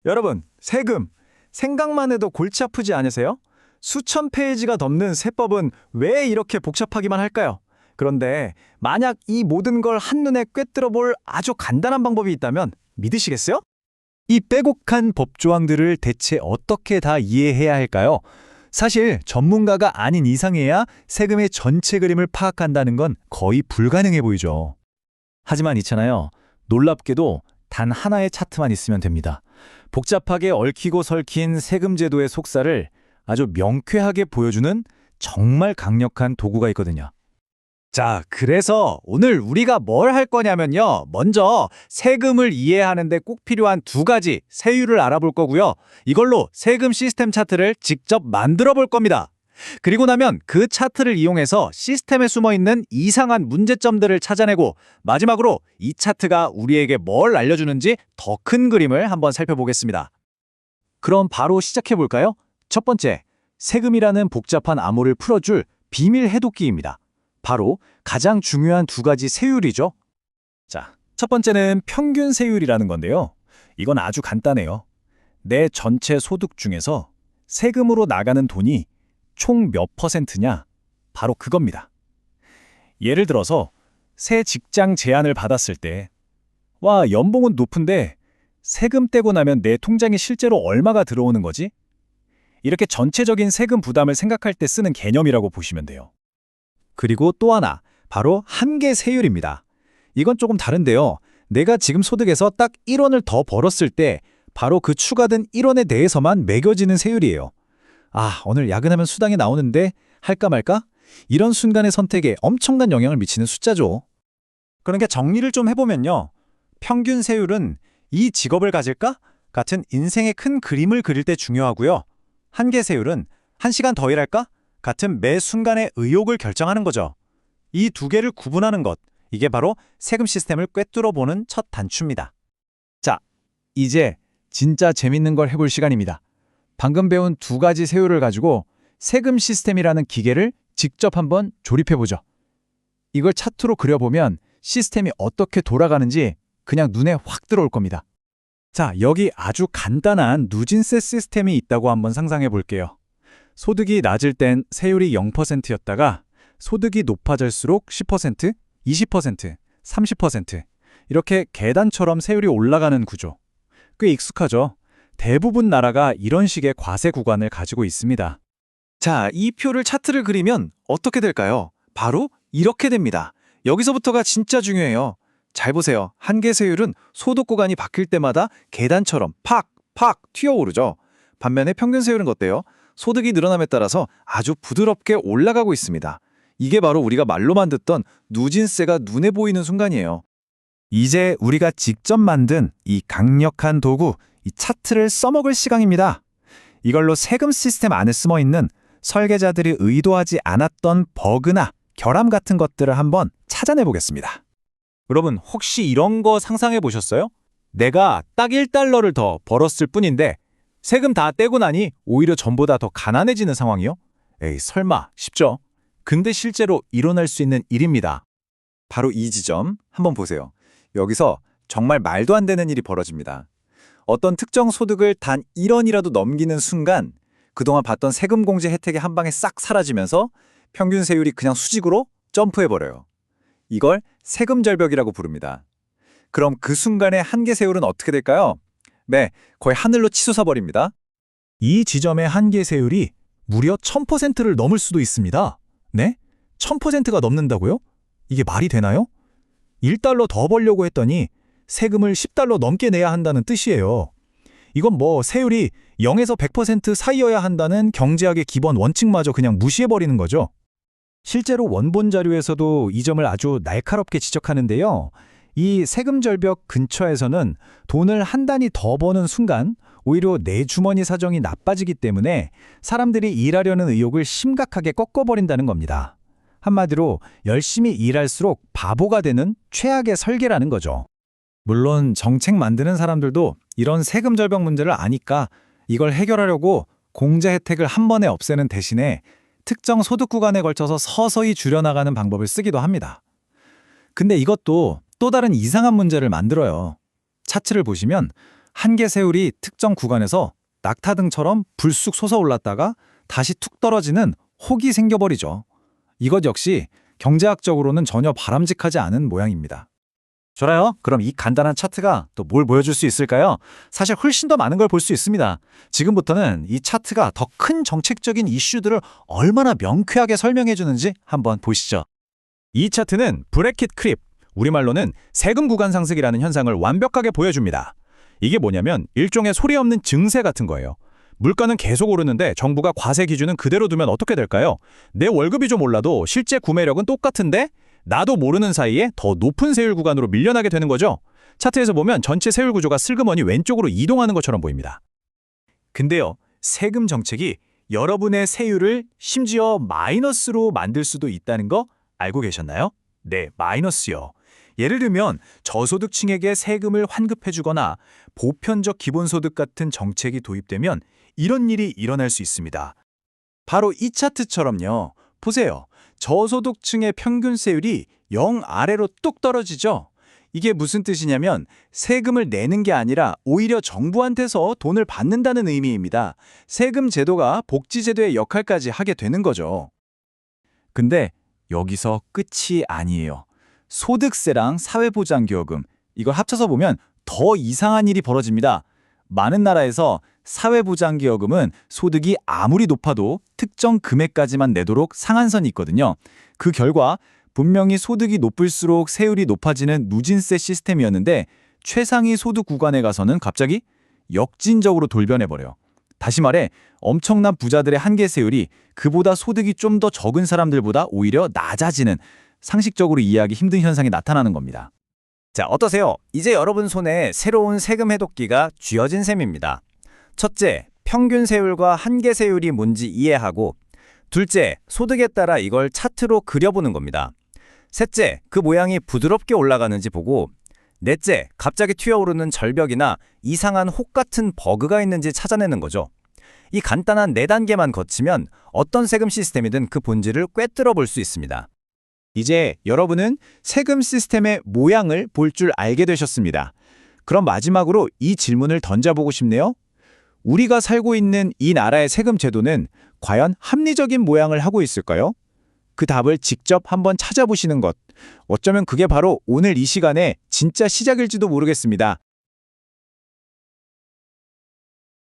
여러분, 세금. 생각만 해도 골치 아프지 않으세요? 수천 페이지가 넘는 세법은 왜 이렇게 복잡하기만 할까요? 그런데 만약 이 모든 걸 한눈에 꿰뚫어 볼 아주 간단한 방법이 있다면 믿으시겠어요? 이 빼곡한 법조항들을 대체 어떻게 다 이해해야 할까요? 사실 전문가가 아닌 이상해야 세금의 전체 그림을 파악한다는 건 거의 불가능해 보이죠. 하지만 있잖아요. 놀랍게도 단 하나의 차트만 있으면 됩니다. 복잡하게 얽히고 설킨 세금 제도의 속살을 아주 명쾌하게 보여주는 정말 강력한 도구가 있거든요. 자, 그래서 오늘 우리가 뭘 할 거냐면요. 먼저 세금을 이해하는 데 꼭 필요한 두 가지 세율을 알아볼 거고요. 이걸로 세금 시스템 차트를 직접 만들어 볼 겁니다. 그리고 나면 그 차트를 이용해서 시스템에 숨어 있는 이상한 문제점들을 찾아내고 마지막으로 이 차트가 우리에게 뭘 알려주는지 더 큰 그림을 한번 살펴보겠습니다. 그럼 바로 시작해 볼까요? 첫 번째, 세금이라는 복잡한 암호를 풀어줄 비밀 해독기입니다. 바로 가장 중요한 두 가지 세율이죠. 자, 첫 번째는 평균 세율이라는 건데요. 이건 아주 간단해요. 내 전체 소득 중에서 세금으로 나가는 돈이 총 몇 퍼센트냐? 바로 그겁니다. 예를 들어서 새 직장 제안을 받았을 때 와, 연봉은 높은데 세금 떼고 나면 내 통장에 실제로 얼마가 들어오는 거지? 이렇게 전체적인 세금 부담을 생각할 때 쓰는 개념이라고 보시면 돼요. 그리고 또 하나, 바로 한계 세율입니다. 이건 조금 다른데요. 내가 지금 소득에서 딱 1원을 더 벌었을 때 바로 그 추가된 1원에 대해서만 매겨지는 세율이에요. 아, 오늘 야근하면 수당이 나오는데 할까 말까? 이런 순간의 선택에 엄청난 영향을 미치는 숫자죠. 그러니까 정리를 좀 해보면요. 평균 세율은 이 직업을 가질까? 같은 인생의 큰 그림을 그릴 때 중요하고요. 한계 세율은 1시간 더 일할까? 같은 매 순간의 의욕을 결정하는 거죠. 이 두 개를 구분하는 것, 이게 바로 세금 시스템을 꿰뚫어 보는 첫 단추입니다. 자, 이제 진짜 재밌는 걸 해볼 시간입니다. 방금 배운 두 가지 세율을 가지고 세금 시스템이라는 기계를 직접 한번 조립해보죠. 이걸 차트로 그려보면 시스템이 어떻게 돌아가는지 그냥 눈에 확 들어올 겁니다. 자, 여기 아주 간단한 누진세 시스템이 있다고 한번 상상해 볼게요. 소득이 낮을 땐 세율이 0%였다가 소득이 높아질수록 10%, 20%, 30% 이렇게 계단처럼 세율이 올라가는 구조. 꽤 익숙하죠? 대부분 나라가 이런 식의 과세 구간을 가지고 있습니다. 자, 이 표를 차트를 그리면 어떻게 될까요? 바로 이렇게 됩니다. 여기서부터가 진짜 중요해요. 잘 보세요. 한계 세율은 소득 구간이 바뀔 때마다 계단처럼 팍 튀어오르죠. 반면에 평균 세율은 어때요? 소득이 늘어남에 따라서 아주 부드럽게 올라가고 있습니다. 이게 바로 우리가 말로만 듣던 누진세가 눈에 보이는 순간이에요. 이제 우리가 직접 만든 이 강력한 도구, 이 차트를 써먹을 시간입니다. 이걸로 세금 시스템 안에 숨어있는 설계자들이 의도하지 않았던 버그나 결함 같은 것들을 한번 찾아내보겠습니다. 여러분, 혹시 이런 거 상상해 보셨어요? 내가 딱 1달러를 더 벌었을 뿐인데 세금 다 떼고 나니 오히려 전보다 더 가난해지는 상황이요? 에이, 설마, 쉽죠? 근데 실제로 일어날 수 있는 일입니다. 바로 이 지점 한번 보세요. 여기서 정말 말도 안 되는 일이 벌어집니다. 어떤 특정 소득을 단 1원이라도 넘기는 순간 그동안 받던 세금 공제 혜택이 한 방에 싹 사라지면서 평균 세율이 그냥 수직으로 점프해버려요. 이걸 세금 절벽이라고 부릅니다. 그럼 그 순간의 한계 세율은 어떻게 될까요? 네, 거의 하늘로 치솟아 버립니다. 이 지점의 한계 세율이 무려 1000%를 넘을 수도 있습니다. 네? 1000%가 넘는다고요? 이게 말이 되나요? 1달러 더 벌려고 했더니 세금을 10달러 넘게 내야 한다는 뜻이에요. 이건 뭐 세율이 0에서 100% 사이여야 한다는 경제학의 기본 원칙마저 그냥 무시해버리는 거죠. 실제로 원본 자료에서도 이 점을 아주 날카롭게 지적하는데요. 이 세금 절벽 근처에서는 돈을 한 단위 더 버는 순간 오히려 내 주머니 사정이 나빠지기 때문에 사람들이 일하려는 의욕을 심각하게 꺾어버린다는 겁니다. 한마디로 열심히 일할수록 바보가 되는 최악의 설계라는 거죠. 물론 정책 만드는 사람들도 이런 세금 절벽 문제를 아니까 이걸 해결하려고 공제 혜택을 한 번에 없애는 대신에 특정 소득 구간에 걸쳐서 서서히 줄여나가는 방법을 쓰기도 합니다. 근데 이것도 또 다른 이상한 문제를 만들어요. 차트를 보시면 한계세율이 특정 구간에서 낙타등처럼 불쑥 솟아올랐다가 다시 툭 떨어지는 혹이 생겨버리죠. 이것 역시 경제학적으로는 전혀 바람직하지 않은 모양입니다. 좋아요. 그럼 이 간단한 차트가 또 뭘 보여줄 수 있을까요? 사실 훨씬 더 많은 걸 볼 수 있습니다. 지금부터는 이 차트가 더 큰 정책적인 이슈들을 얼마나 명쾌하게 설명해 주는지 한번 보시죠. 이 차트는 브래킷 크립, 우리말로는 세금 구간 상승이라는 현상을 완벽하게 보여줍니다. 이게 뭐냐면 일종의 소리 없는 증세 같은 거예요. 물가는 계속 오르는데 정부가 과세 기준은 그대로 두면 어떻게 될까요? 내 월급이 좀 올라도 실제 구매력은 똑같은데 나도 모르는 사이에 더 높은 세율 구간으로 밀려나게 되는 거죠. 차트에서 보면 전체 세율 구조가 슬그머니 왼쪽으로 이동하는 것처럼 보입니다. 근데요, 세금 정책이 여러분의 세율을 심지어 마이너스로 만들 수도 있다는 거 알고 계셨나요? 네, 마이너스요. 예를 들면 저소득층에게 세금을 환급해주거나 보편적 기본소득 같은 정책이 도입되면 이런 일이 일어날 수 있습니다. 바로 이 차트처럼요. 보세요. 저소득층의 평균 세율이 0 아래로 뚝 떨어지죠. 이게 무슨 뜻이냐면 세금을 내는 게 아니라 오히려 정부한테서 돈을 받는다는 의미입니다. 세금 제도가 복지 제도의 역할까지 하게 되는 거죠. 근데 여기서 끝이 아니에요. 소득세랑 사회보장기여금, 이걸 합쳐서 보면 더 이상한 일이 벌어집니다. 많은 나라에서 사회보장기여금은 소득이 아무리 높아도 특정 금액까지만 내도록 상한선이 있거든요. 그 결과 분명히 소득이 높을수록 세율이 높아지는 누진세 시스템이었는데 최상위 소득 구간에 가서는 갑자기 역진적으로 돌변해버려요. 다시 말해 엄청난 부자들의 한계 세율이 그보다 소득이 좀 더 적은 사람들보다 오히려 낮아지는, 상식적으로 이해하기 힘든 현상이 나타나는 겁니다. 자, 어떠세요? 이제 여러분 손에 새로운 세금 해독기가 쥐어진 셈입니다. 첫째, 평균 세율과 한계 세율이 뭔지 이해하고, 둘째, 소득에 따라 이걸 차트로 그려보는 겁니다. 셋째, 그 모양이 부드럽게 올라가는지 보고, 넷째, 갑자기 튀어오르는 절벽이나 이상한 혹 같은 버그가 있는지 찾아내는 거죠. 이 간단한 4단계만 거치면 어떤 세금 시스템이든 그 본질을 꿰뚫어 볼 수 있습니다. 이제 여러분은 세금 시스템의 모양을 볼 줄 알게 되셨습니다. 그럼 마지막으로 이 질문을 던져보고 싶네요. 우리가 살고 있는 이 나라의 세금 제도는 과연 합리적인 모양을 하고 있을까요? 그 답을 직접 한번 찾아보시는 것. 어쩌면 그게 바로 오늘 이 시간의 진짜 시작일지도 모르겠습니다.